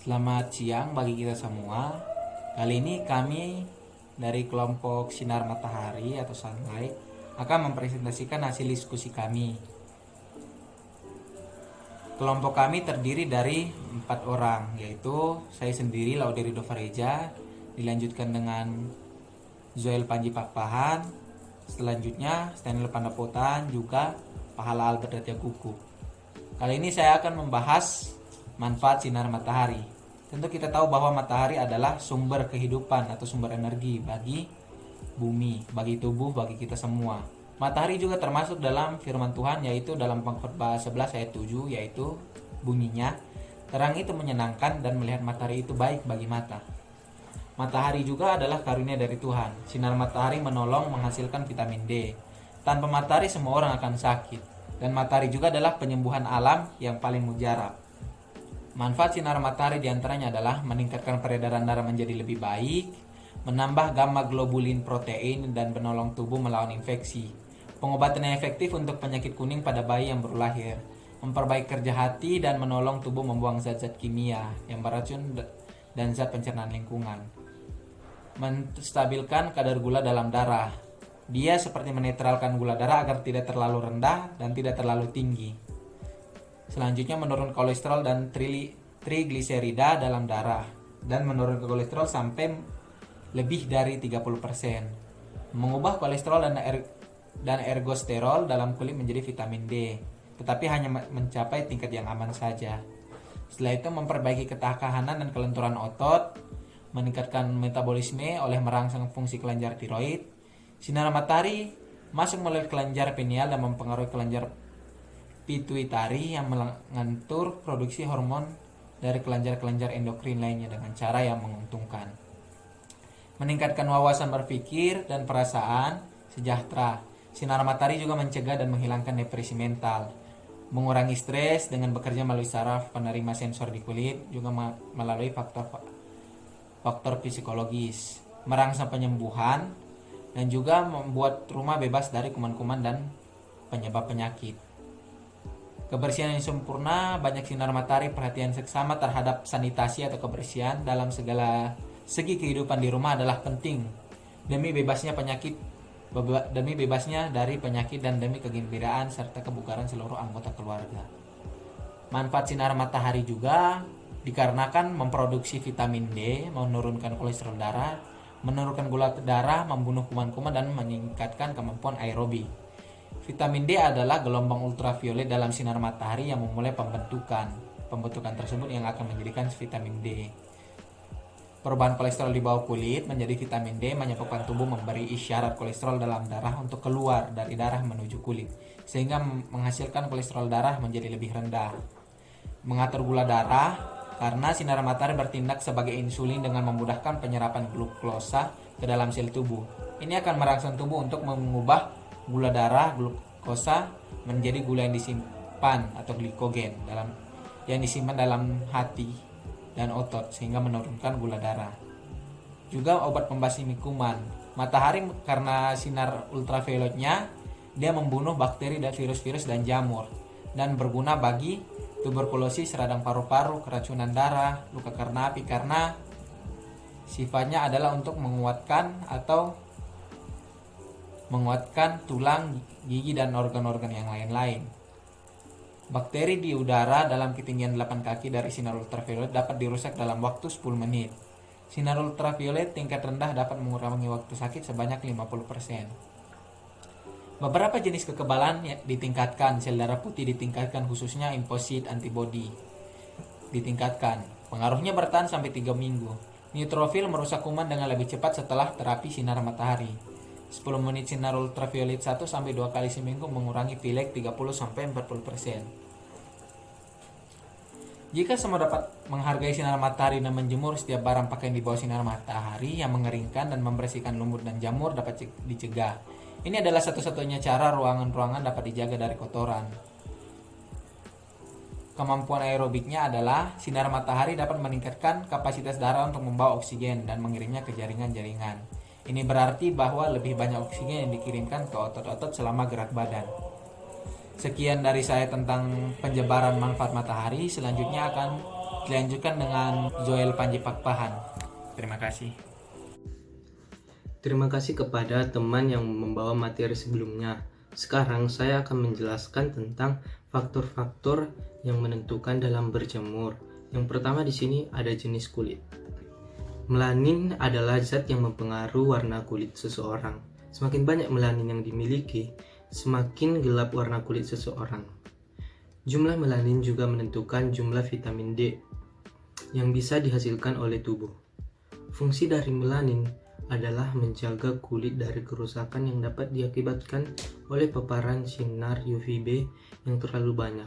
Selamat siang bagi kita semua. Kali ini kami dari kelompok Sinar Matahari atau Sunlight akan mempresentasikan hasil diskusi kami. Kelompok kami terdiri dari 4 orang, yaitu saya sendiri Lauderi Dovareja, dilanjutkan dengan Zoel Panji Pakpahan, selanjutnya Stanley Pandapotan, juga Pahala Albert Datya Kuku. Kali ini saya akan membahas manfaat sinar matahari. Tentu kita tahu bahwa matahari adalah sumber kehidupan atau sumber energi bagi bumi, bagi tubuh, bagi kita semua. Matahari juga termasuk dalam firman Tuhan, yaitu dalam Pengkhotbah 11 ayat 7, yaitu bunyinya, terang itu menyenangkan dan melihat matahari itu baik bagi mata. Matahari juga adalah karunia dari Tuhan. Sinar matahari menolong menghasilkan vitamin D. Tanpa matahari semua orang akan sakit. Dan matahari juga adalah penyembuhan alam yang paling mujarab. Manfaat sinar matahari diantaranya adalah meningkatkan peredaran darah menjadi lebih baik, menambah gamma globulin protein dan menolong tubuh melawan infeksi. Pengobatan yang efektif untuk penyakit kuning pada bayi yang baru lahir, memperbaiki kerja hati dan menolong tubuh membuang zat-zat kimia yang beracun dan zat pencernaan lingkungan. Menstabilkan kadar gula dalam darah. Dia seperti menetralkan gula darah agar tidak terlalu rendah dan tidak terlalu tinggi. Selanjutnya menurunkan kolesterol dan trigliserida dalam darah dan menurunkan kolesterol sampai lebih dari 30%. Mengubah kolesterol dan ergosterol dalam kulit menjadi vitamin D, tetapi hanya mencapai tingkat yang aman saja. Setelah itu memperbaiki ketahanan dan kelenturan otot, meningkatkan metabolisme oleh merangsang fungsi kelenjar tiroid. Sinar matahari masuk melalui kelenjar pineal dan mempengaruhi kelenjar pituitari yang mengatur produksi hormon dari kelenjar-kelenjar endokrin lainnya dengan cara yang menguntungkan. Meningkatkan wawasan berpikir dan perasaan sejahtera. Sinar matahari juga mencegah dan menghilangkan depresi mental. Mengurangi stres dengan bekerja melalui saraf penerima sensor di kulit, juga melalui faktor psikologis. Merangsang penyembuhan dan juga membuat rumah bebas dari kuman-kuman dan penyebab penyakit. Kebersihan yang sempurna, banyak sinar matahari, perhatian seksama terhadap sanitasi atau kebersihan dalam segala segi kehidupan di rumah adalah penting demi bebasnya dari penyakit dan demi kegembiraan serta kebugaran seluruh anggota keluarga. Manfaat sinar matahari juga dikarenakan memproduksi vitamin D, menurunkan kolesterol darah, menurunkan gula darah, membunuh kuman-kuman dan meningkatkan kemampuan aerobi. Vitamin D adalah gelombang ultraviolet dalam sinar matahari yang memulai pembentukan tersebut yang akan menjadikan vitamin D. Perubahan kolesterol di bawah kulit menjadi vitamin D menyebabkan tubuh memberi isyarat kolesterol dalam darah untuk keluar dari darah menuju kulit, sehingga menghasilkan kolesterol darah menjadi lebih rendah. Mengatur gula darah, karena sinar matahari bertindak sebagai insulin dengan memudahkan penyerapan glukosa ke dalam sel tubuh. Ini akan merangsang tubuh untuk mengubah gula darah glukosa menjadi gula yang disimpan atau glikogen yang disimpan dalam hati dan otot sehingga menurunkan gula darah. Juga obat pembasmi kuman. Matahari karena sinar ultravioletnya dia membunuh bakteri dan virus-virus dan jamur dan berguna bagi tuberkulosis, radang paru-paru, keracunan darah, luka karena api karena sifatnya adalah untuk menguatkan tulang, gigi, dan organ-organ yang lain-lain. Bakteri di udara dalam ketinggian 8 kaki dari sinar ultraviolet dapat dirusak dalam waktu 10 menit. Sinar ultraviolet tingkat rendah dapat mengurangi waktu sakit sebanyak 50%. Beberapa jenis kekebalan ditingkatkan, sel darah putih ditingkatkan, khususnya imposit antibody ditingkatkan. Pengaruhnya bertahan sampai 3 minggu. Neutrofil merusak kuman dengan lebih cepat setelah terapi sinar matahari. 10 menit sinar ultraviolet 1-2 kali seminggu mengurangi pilek 30-40%. Jika semua dapat menghargai sinar matahari dan menjemur setiap barang pakaian di bawah sinar matahari yang mengeringkan dan membersihkan lumut dan jamur dapat dicegah. Ini adalah satu-satunya cara ruangan-ruangan dapat dijaga dari kotoran. Kemampuan aerobiknya adalah sinar matahari dapat meningkatkan kapasitas darah untuk membawa oksigen dan mengirimnya ke jaringan-jaringan. Ini berarti bahwa lebih banyak oksigen yang dikirimkan ke otot-otot selama gerak badan. Sekian dari saya tentang penyebaran manfaat matahari. Selanjutnya akan Dilanjutkan dengan Joel Panji Pakpahan. Terima kasih. Terima kasih kepada teman yang membawa materi sebelumnya. Sekarang saya akan menjelaskan tentang faktor-faktor yang menentukan dalam berjemur. Yang pertama di sini ada jenis kulit. Melanin adalah zat yang mempengaruhi warna kulit seseorang. Semakin banyak melanin yang dimiliki, semakin gelap warna kulit seseorang. Jumlah melanin juga menentukan jumlah vitamin D yang bisa dihasilkan oleh tubuh. Fungsi dari melanin adalah menjaga kulit dari kerusakan yang dapat diakibatkan oleh paparan sinar UVB yang terlalu banyak,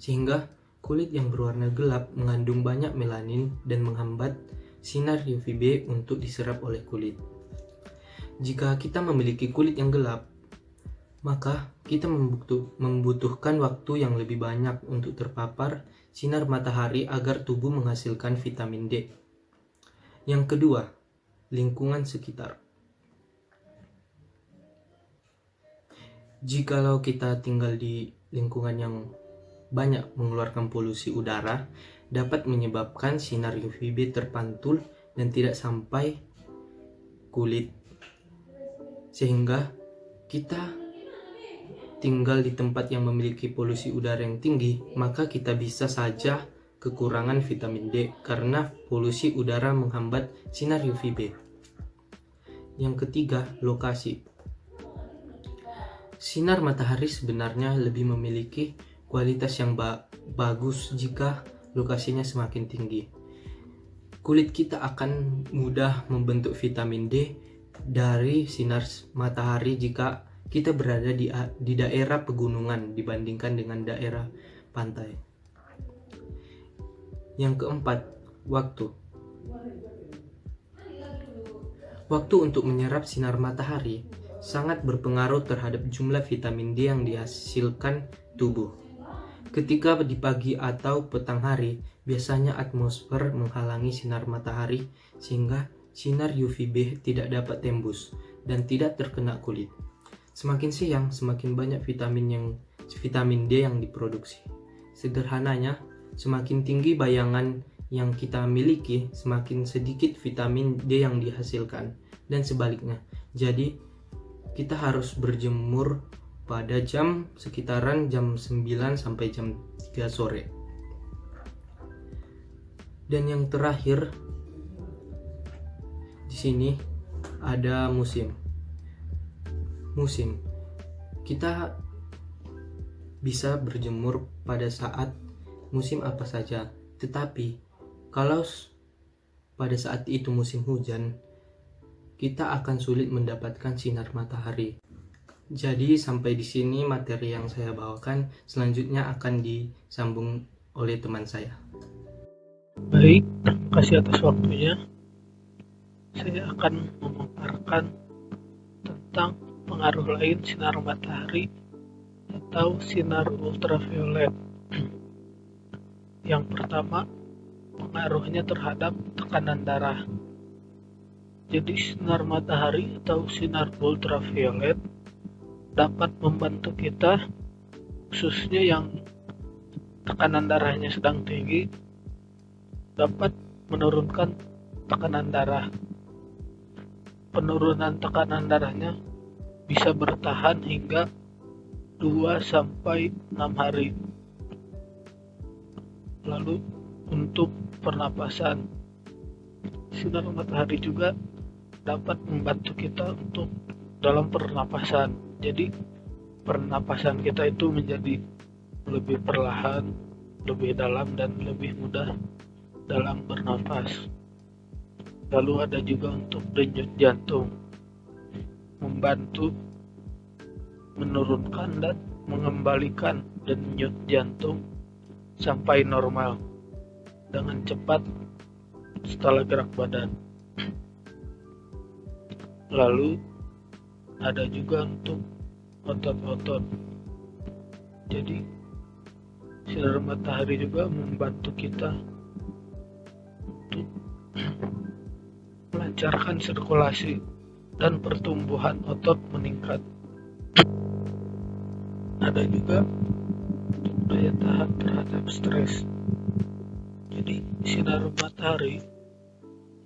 sehingga kulit yang berwarna gelap mengandung banyak melanin dan menghambat sinar UVB untuk diserap oleh kulit. Jika kita memiliki kulit yang gelap, maka kita membutuhkan waktu yang lebih banyak untuk terpapar sinar matahari agar tubuh menghasilkan vitamin D. Yang kedua, lingkungan sekitar. Jikalau kita tinggal di lingkungan yang banyak mengeluarkan polusi udara, dapat menyebabkan sinar UVB terpantul dan tidak sampai kulit, sehingga kita tinggal di tempat yang memiliki polusi udara yang tinggi, maka kita bisa saja kekurangan vitamin D karena polusi udara menghambat sinar UVB. Yang ketiga, lokasi. Sinar matahari sebenarnya lebih memiliki kualitas yang bagus jika lokasinya semakin tinggi. Kulit kita akan mudah membentuk vitamin D dari sinar matahari jika kita berada di daerah pegunungan dibandingkan dengan daerah pantai. Yang keempat, waktu. Waktu untuk menyerap sinar matahari sangat berpengaruh terhadap jumlah vitamin D yang dihasilkan tubuh. Ketika di pagi atau petang hari, biasanya atmosfer menghalangi sinar matahari sehingga sinar UVB tidak dapat tembus dan tidak terkena kulit. Semakin siang, semakin banyak vitamin D yang diproduksi. Sederhananya, semakin tinggi bayangan yang kita miliki, semakin sedikit vitamin D yang dihasilkan, dan sebaliknya. Jadi, kita harus berjemur pada sekitaran jam 9 sampai jam 3 sore. Dan yang terakhir, di sini ada musim. Kita bisa berjemur pada saat musim apa saja, tetapi kalau pada saat itu musim hujan, kita akan sulit mendapatkan sinar matahari. Jadi sampai di sini materi yang saya bawakan, selanjutnya akan disambung oleh teman saya. Baik, terima kasih atas waktunya. Saya akan memaparkan tentang pengaruh lain sinar matahari atau sinar ultraviolet. Yang pertama, pengaruhnya terhadap tekanan darah. Jadi sinar matahari atau sinar ultraviolet dapat membantu kita, khususnya yang tekanan darahnya sedang tinggi, dapat menurunkan tekanan darah. Penurunan tekanan darahnya bisa bertahan hingga 2-6 hari. Lalu untuk pernapasan, sinar matahari juga dapat membantu kita untuk dalam pernapasan. Jadi pernapasan kita itu menjadi lebih perlahan, lebih dalam, dan lebih mudah dalam bernapas. Lalu ada juga untuk denyut jantung, membantu menurunkan dan mengembalikan denyut jantung sampai normal dengan cepat setelah gerak badan. Lalu ada juga untuk otot-otot. Jadi sinar matahari juga membantu kita untuk melancarkan sirkulasi dan pertumbuhan otot meningkat. Ada juga untuk daya tahan terhadap stres. Jadi sinar matahari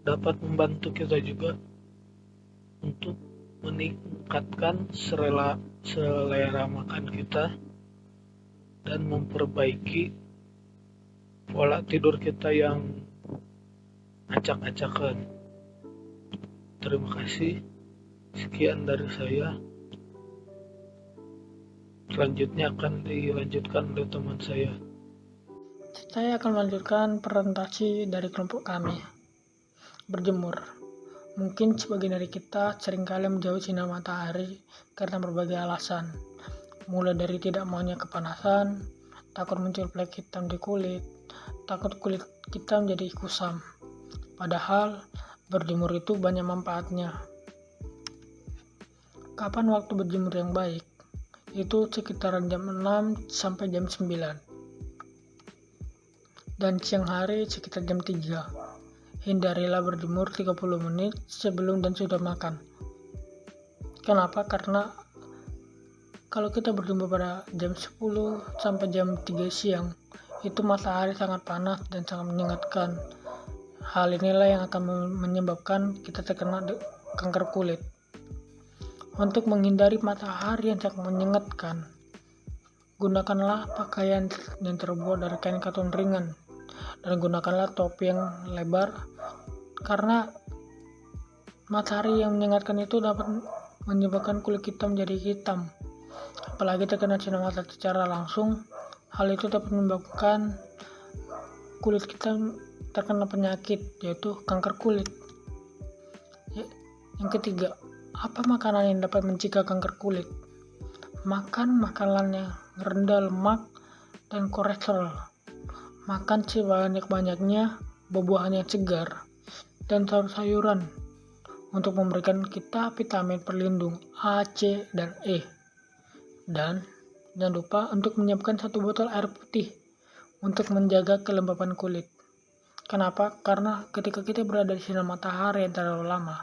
dapat membantu kita juga untuk meningkatkan selera makan kita dan memperbaiki pola tidur kita yang acak-acakan. Terima kasih. Sekian dari saya. Selanjutnya akan dilanjutkan oleh teman saya. Saya akan melanjutkan presentasi dari kelompok kami, berjemur. Mungkin sebagian dari kita seringkali menjauhi sinar matahari karena berbagai alasan, mulai dari tidak maunya kepanasan, takut muncul flek hitam di kulit, takut kulit kita menjadi kusam. Padahal berjemur itu banyak manfaatnya. Kapan waktu berjemur yang baik? Itu sekitaran jam 6 sampai jam 9. Dan siang hari sekitar jam 3. Hindarilah berjemur 30 menit sebelum dan sudah makan. Kenapa? Karena kalau kita berjemur pada jam 10 sampai jam 3 siang, itu matahari sangat panas dan sangat menyengatkan. Hal inilah yang akan menyebabkan kita terkena kanker kulit. Untuk menghindari matahari yang sangat menyengatkan, gunakanlah pakaian yang terbuat dari kain katun ringan dan gunakanlah topi yang lebar, karena matahari yang menyengatkan itu dapat menyebabkan kulit kita menjadi hitam. Apalagi terkena sinar matahari secara langsung, hal itu dapat menyebabkan kulit kita terkena penyakit, yaitu kanker kulit. Yang ketiga, apa makanan yang dapat mencegah kanker kulit? Makan makanan yang rendah lemak dan kolesterol. Makan sebanyak-banyaknya buah-buahan yang segar dan sayur-sayuran untuk memberikan kita vitamin pelindung A, C, dan E. Dan jangan lupa untuk menyiapkan 1 botol air putih untuk menjaga kelembapan kulit. Kenapa? Karena ketika kita berada di sinar matahari yang terlalu lama,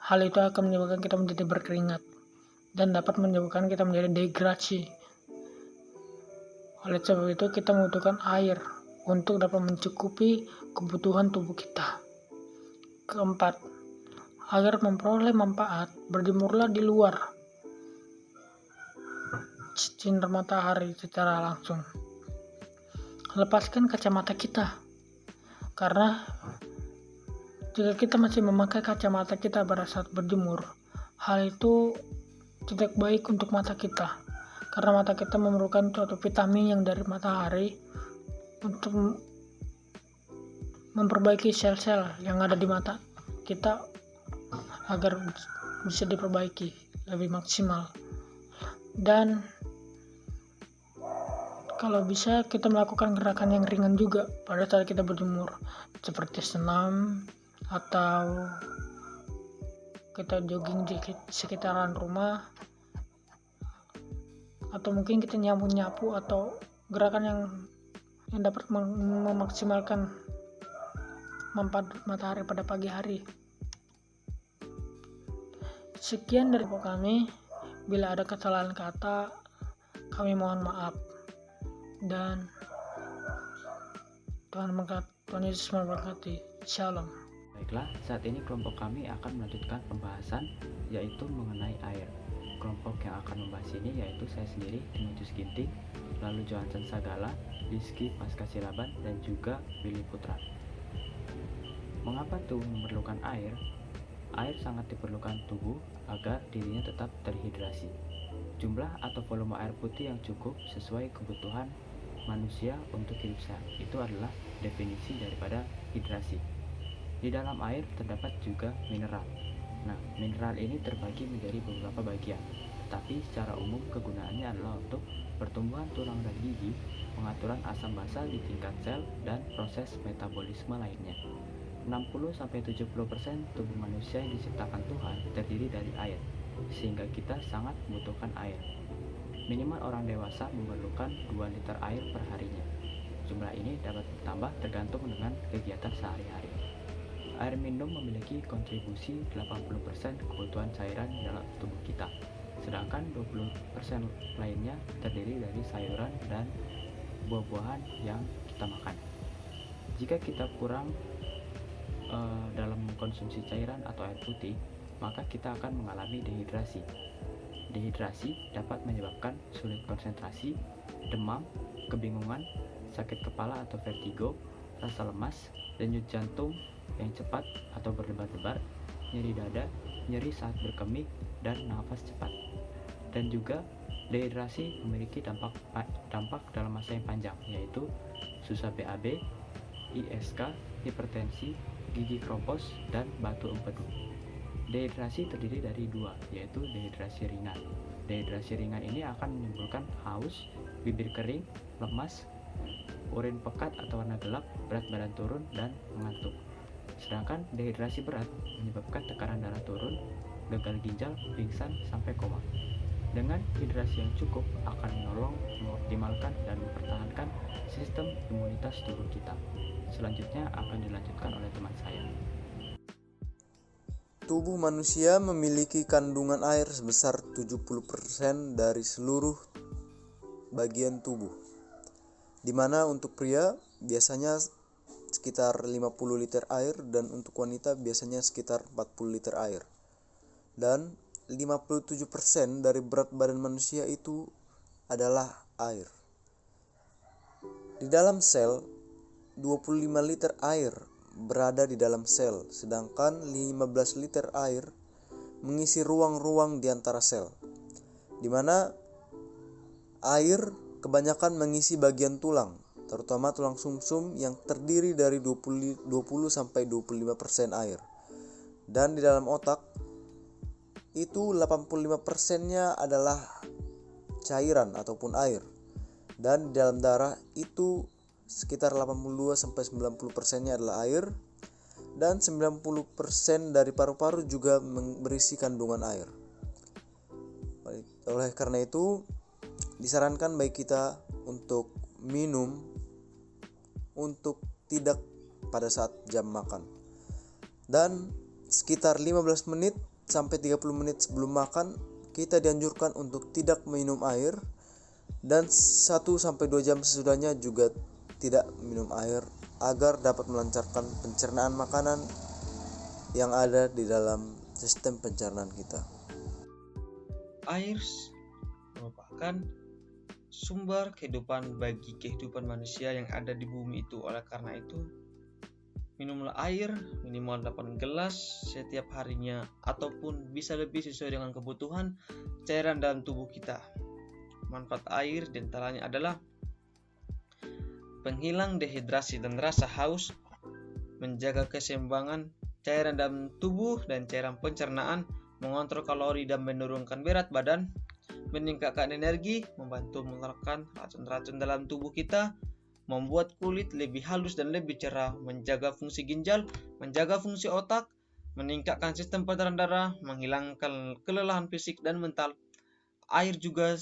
hal itu akan menyebabkan kita menjadi berkeringat dan dapat menyebabkan kita menjadi dehidrasi. Oleh sebab itu kita membutuhkan air untuk dapat mencukupi kebutuhan tubuh kita. Keempat, agar memperoleh manfaat, berjemurlah di luar sinar matahari secara langsung. Lepaskan kacamata kita, karena jika kita masih memakai kacamata kita pada saat berjemur, hal itu tidak baik untuk mata kita, karena mata kita memerlukan suatu vitamin yang dari matahari untuk memperbaiki sel-sel yang ada di mata kita agar bisa diperbaiki lebih maksimal. Dan kalau bisa kita melakukan gerakan yang ringan juga pada saat kita berjemur, seperti senam atau kita jogging di sekitaran rumah, atau mungkin kita nyapu-nyapu, atau gerakan yang dapat memaksimalkan manfaat matahari pada pagi hari. Sekian dari kami. Bila ada kesalahan kata, kami mohon maaf. Dan Tuhan Yesus memberkati. Shalom. Baiklah, saat ini kelompok kami akan melanjutkan pembahasan yaitu mengenai air. Kelompok yang akan membahas ini yaitu saya sendiri, Timotius Ginting, lalu Johansen Sagala, Rizky Paskasilaban, dan juga Billy Putra. Mengapa tubuh memerlukan air? Air sangat diperlukan tubuh agar dirinya tetap terhidrasi. Jumlah atau volume air putih yang cukup sesuai kebutuhan manusia untuk hidup sehat. Itu adalah definisi daripada hidrasi. Di dalam air terdapat juga mineral. Nah, mineral ini terbagi menjadi beberapa bagian, tapi secara umum kegunaannya adalah untuk pertumbuhan tulang dan gigi, pengaturan asam basa di tingkat sel, dan proses metabolisme lainnya. 60-70% tubuh manusia yang diciptakan Tuhan terdiri dari air, sehingga kita sangat membutuhkan air. Minimal orang dewasa memerlukan 2 liter air per harinya. Jumlah ini dapat bertambah tergantung dengan kegiatan sehari-hari. Air minum memiliki kontribusi 80% kebutuhan cairan dalam tubuh kita, sedangkan 20% lainnya terdiri dari sayuran dan buah-buahan yang kita makan. Jika kita kurang dalam mengkonsumsi cairan atau air putih, maka kita akan mengalami dehidrasi. Dehidrasi dapat menyebabkan sulit konsentrasi, demam, kebingungan, sakit kepala atau vertigo, rasa lemas, denyut jantung yang cepat atau berdebar-debar, nyeri dada, nyeri saat berkemih, dan nafas cepat. Dan juga dehidrasi memiliki dampak dalam masa yang panjang, yaitu susah BAB, ISK, hipertensi, gigi keropos, dan batu empedu. Dehidrasi terdiri dari dua, yaitu dehidrasi ringan. Dehidrasi ringan ini akan menimbulkan haus, bibir kering, lemas, urin pekat atau warna gelap, berat badan turun, dan mengantuk. Sedangkan dehidrasi berat menyebabkan tekanan darah turun, gagal ginjal, pingsan, sampai koma. Dengan hidrasi yang cukup akan menolong mengoptimalkan dan mempertahankan sistem imunitas tubuh kita. Selanjutnya akan dilanjutkan oleh teman saya. Tubuh manusia memiliki kandungan air sebesar 70% dari seluruh bagian tubuh, di mana untuk pria biasanya sekitar 50 liter air dan untuk wanita biasanya sekitar 40 liter air. Dan 57% dari berat badan manusia itu adalah air. Di dalam sel, 25 liter air berada di dalam sel, sedangkan 15 liter air mengisi ruang-ruang di antara sel, di mana air kebanyakan mengisi bagian tulang, terutama tulang sumsum yang terdiri dari 20-25% air. Dan di dalam otak itu 85%-nya adalah cairan ataupun air. Dan di dalam darah itu sekitar 82-90%-nya adalah air, dan 90% dari paru-paru juga berisi kandungan air. Oleh karena itu disarankan bagi kita untuk minum untuk tidak pada saat jam makan. Dan sekitar 15 menit sampai 30 menit sebelum makan kita dianjurkan untuk tidak minum air, dan 1-2 jam sesudahnya juga tidak minum air agar dapat melancarkan pencernaan makanan yang ada di dalam sistem pencernaan kita. Air merupakan sumber kehidupan bagi kehidupan manusia yang ada di bumi itu. Oleh karena itu, minumlah air minimal 8 gelas setiap harinya, ataupun bisa lebih sesuai dengan kebutuhan cairan dalam tubuh kita. Manfaat air diantaranya adalah penghilang dehidrasi dan rasa haus, menjaga keseimbangan cairan dalam tubuh dan cairan pencernaan, mengontrol kalori dan menurunkan berat badan, meningkatkan energi, membantu mengeluarkan racun-racun dalam tubuh kita, membuat kulit lebih halus dan lebih cerah, menjaga fungsi ginjal, menjaga fungsi otak, meningkatkan sistem peredaran darah, menghilangkan kelelahan fisik dan mental. Air juga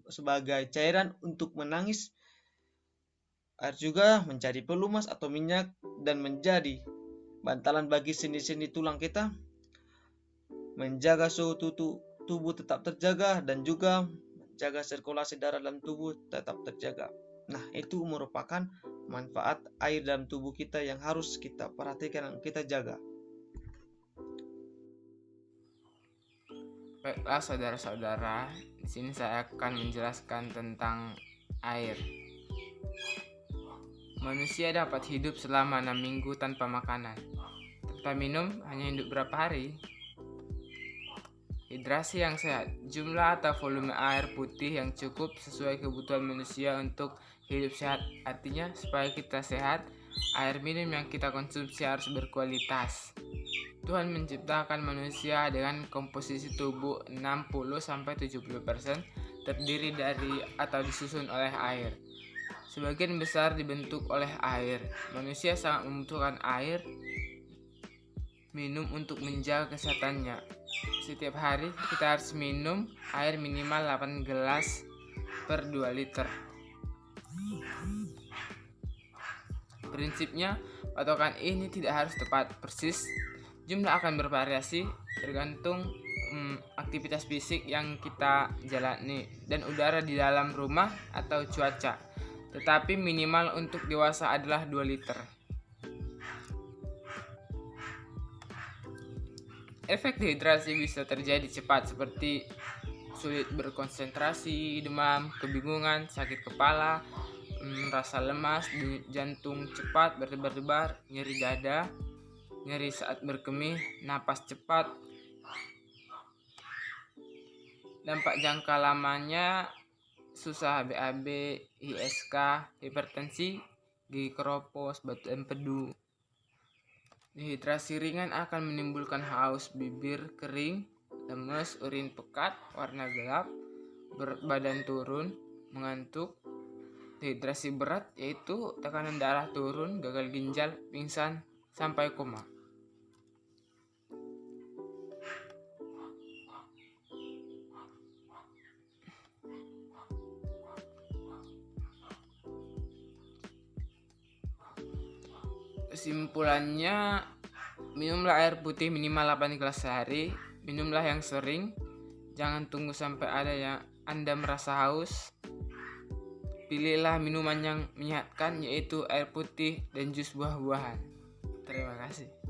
sebagai cairan untuk menangis. Air juga menjadi pelumas atau minyak dan menjadi bantalan bagi sendi-sendi tulang kita, menjaga suhu tubuh tetap terjaga, dan juga menjaga sirkulasi darah dalam tubuh tetap terjaga. Nah, itu merupakan manfaat air dalam tubuh kita yang harus kita perhatikan dan kita jaga. Baiklah saudara-saudara, di sini saya akan menjelaskan tentang air. Manusia dapat hidup selama 6 minggu tanpa makanan. Tanpa minum hanya hidup berapa hari? Hidrasi yang sehat, jumlah atau volume air putih yang cukup sesuai kebutuhan manusia untuk hidup sehat. Artinya supaya kita sehat, air minum yang kita konsumsi harus berkualitas. Tuhan menciptakan manusia dengan komposisi tubuh 60-70% terdiri dari atau disusun oleh air. Sebagian besar dibentuk oleh air. Manusia sangat membutuhkan air minum untuk menjaga kesehatannya. Setiap hari kita harus minum air minimal 8 gelas per 2 liter. Prinsipnya, patokan ini tidak harus tepat persis. Jumlah akan bervariasi tergantung aktivitas fisik yang kita jalani dan udara di dalam rumah atau cuaca. tetapi minimal untuk dewasa adalah 2 liter. Efek dehidrasi bisa terjadi cepat seperti sulit berkonsentrasi, demam, kebingungan, sakit kepala, rasa lemas, jantung cepat berdebar-debar, nyeri dada, nyeri saat berkemih, napas cepat. Dampak jangka lamanya susah BAB, ISK, hipertensi, gigi keropos, batu empedu. Dehidrasi ringan akan menimbulkan haus, bibir kering, lemes, urin pekat, warna gelap, berat badan turun, mengantuk. Dehidrasi berat yaitu tekanan darah turun, gagal ginjal, pingsan, sampai koma. Kesimpulannya, minumlah air putih minimal 8 gelas sehari. Minumlah yang sering, jangan tunggu sampai ada yang Anda merasa haus. Pilihlah minuman yang menyehatkan, yaitu air putih dan jus buah-buahan. Terima kasih.